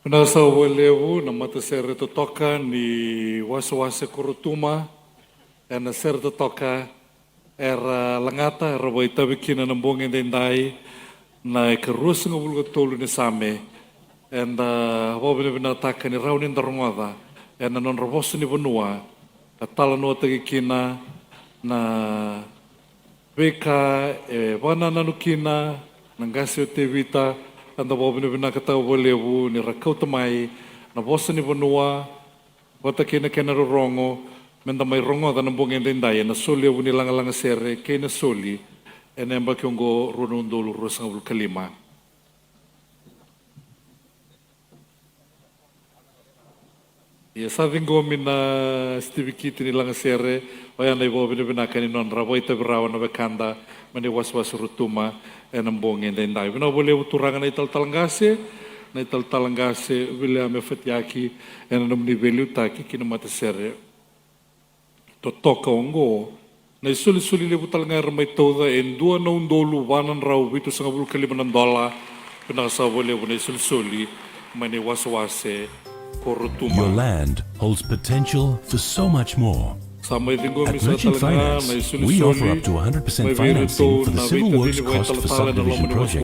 Unasawalevu na matasere totoka ni wasa-wasa kurutuma na ser totoka era langata era waitawikina na mbonge dendai na ikarus nga bulga tolu ni same and wabina binataka ni raunin darongoda and non robosu ni banua atala no tagikina na beka wana nanukina nangasi o tevita anda wabina binakata walevu ni rakautamai na bosa ni banua watakina kena rorongo menda mai rongo da nambonge dendai na soli abu ni langa sere kena soli enemba kiongo runundulu rusang kalima. Ya sabing mina Stevie Kitty ni langa sere waya na ibo binakani non raboy tabrawa na bekanda mani was rutuma enambonge dendai bina boleh uturangan na ital talangase vile amefatiaki enam ni value taki kinamata sere totoka ongo na isuli lebu talanga ramai toda en dua na undolu wanan rau bitu sangabul $5 pinakasawa lebu na isuli mani waswase korutuma. Your land holds potential for so much more. At Merchant Finance, we offer up to 100% financing for the civil works cost for subdivision projects.